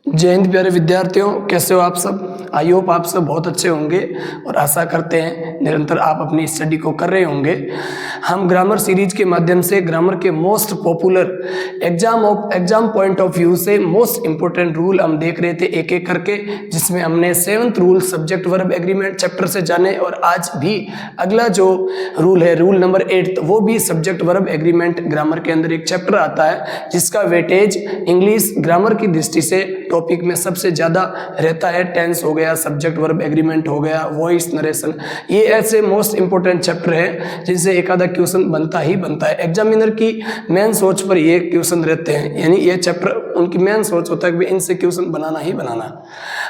जय हिंद प्यारे विद्यार्थियों, कैसे हो आप सब। आई होप आप सब बहुत अच्छे होंगे और आशा करते हैं निरंतर आप अपनी स्टडी को कर रहे होंगे। हम ग्रामर सीरीज के माध्यम से ग्रामर के most popular exam point of view से मोस्ट इंपोर्टेंट रूल हम देख रहे थे एक एक करके, जिसमें हमने 7th rule subject verb agreement chapter से जाने और आज भी अगला जो रूल है रूल नंबर 8 वो भी सब्जेक्ट वर्ब एग्रीमेंट ग्रामर के अंदर एक चैप्टर आता है जिसका वेटेज इंग्लिश ग्रामर की दृष्टि से टॉपिक में सबसे ज़्यादा रहता है। टेंस हो गया, सब्जेक्ट वर्ब एग्रीमेंट हो गया, वॉइस नरेशन, ये ऐसे मोस्ट इंपोर्टेंट चैप्टर है जिनसे एक आधा क्वेश्चन बनता ही बनता है। एग्जामिनर की मेन सोच पर ये क्वेश्चन रहते हैं, यानी ये चैप्टर उनकी मेन सोच होता है कि इनसे क्वेश्चन बनाना ही बनाना।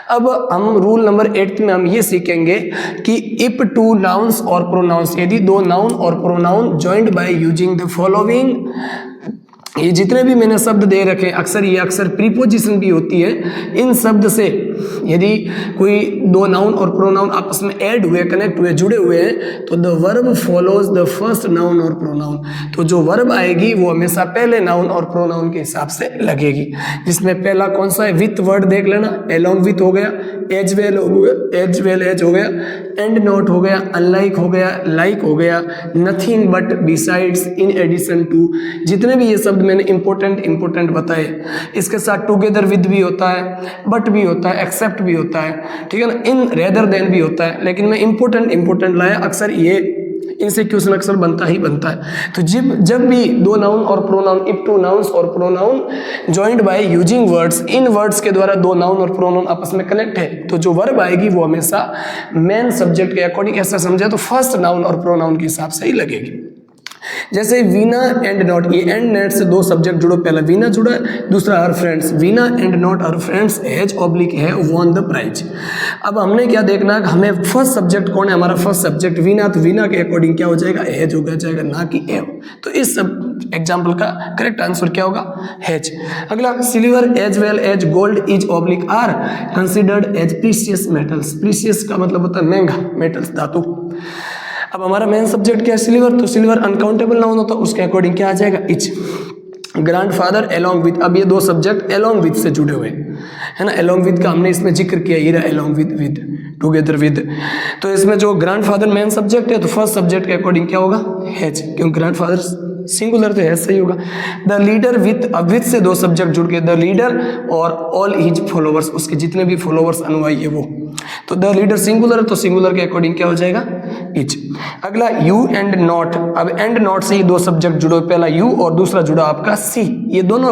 अब हम रूल नंबर 8 में हम ये सीखेंगे कि इफ टू नाउन्स और प्रोनाउंस, यदि दो नाउन और pronoun joined by using the following, ये जितने भी मैंने शब्द दे रखे अक्सर ये अक्सर प्रीपोजिशन भी होती है, इन शब्द से यदि कोई दो नाउन और प्रोनाउन आपस में ऐड हुए, कनेक्ट हुए, जुड़े हुए हैं तो the verb follows the first noun और प्रोनाउन, तो जो वर्ब आएगी वो हमेशा पहले नाउन और प्रोनाउन के हिसाब से लगेगी। जिसमें पहला कौन सा है, विथ वर्ड देख लेना, एलोंग विथ हो गया, एज वेल हो गया, एज वेल एज हो गया, एंड नॉट हो गया, अनलाइक हो गया, लाइक हो गया, nothing but besides, in addition to, जितने भी ये शब्द मैंने इंपोर्टेंट बताए। इसके साथ टुगेदर विद भी होता है, बट भी होता है, एक्सेप्ट भी होता है, ठीक है ना, इन रेदर देन भी होता है, लेकिन मैं इंपोर्टेंट लाया, अक्सर ये इनसे क्वेश्चन अक्सर बनता ही बनता है। तो जब भी दो नाउन और प्रोनाउन, इफ टू नाउन्स और pronoun joined by using words, in words के द्वारा दो नाउन और प्रोनाउन आपस में कनेक्ट है तो जो वर्ब आएगी वो हमेशा मेन सब्जेक्ट के अकॉर्डिंग, ऐसा समझे तो फर्स्ट नाउन और प्रोनाउन के हिसाब से ही लगेगी। जैसे वीना एंड नॉट, ये एंड नेट से दो सब्जेक्ट जुड़ो, पहला वीना जुड़ा दूसरा हर friends, Veena and not her friends has oblique है वॉन द प्राइज। अब हमने क्या देखना है, हमें फर्स्ट सब्जेक्ट कौन है, हमारा फर्स्ट सब्जेक्ट वीना, तो वीना के अकॉर्डिंग क्या हो जाएगा, हैज हो जाएगा, ना कि एव। तो इस सब एग्जाम्पल का करेक्ट आंसर क्या होगा, हैज। अगला, silver as well as gold is oblique are considered as precious metals. Precious का मतलब होता है महंगा, मेटल्स धातु। अब हमारा मेन सब्जेक्ट क्या है, सिल्वर, तो सिल्वर अनकाउंटेबल नाउन होता है, उसके अकॉर्डिंग क्या आ जाएगा, इच। ग्रैंडफादर एलोंग विद, अब ये दो सब्जेक्ट एलोंग विद से जुड़े हुए है ना, एलोंग विद का हमने इसमें जिक्र किया, ये रहा एलोंग विद, टुगेदर विद। तो इसमें जो ग्रैंडफादर मेन सब्जेक्ट है तो फर्स्ट सब्जेक्ट के अकॉर्डिंग क्या होगा, हैज, क्योंकि ग्रैंडफादर सिंगुलर तो है, सही होगा। द लीडर विथ से दो सब्जेक्ट जुड़ के, द लीडर और ऑल हिज फॉलोवर्स, उसके जितने भी फॉलोवर्स अनुयायी है वो, तो द लीडर सिंगुलर है तो सिंगुलर के अकॉर्डिंग क्या हो जाएगा, इच। अगला, यू एंड नॉट, अब एंड नॉट से ही दो सब्जेक्ट जुड़ो, पहला यू और दूसरा जुड़ा आपका सी, ये दोनों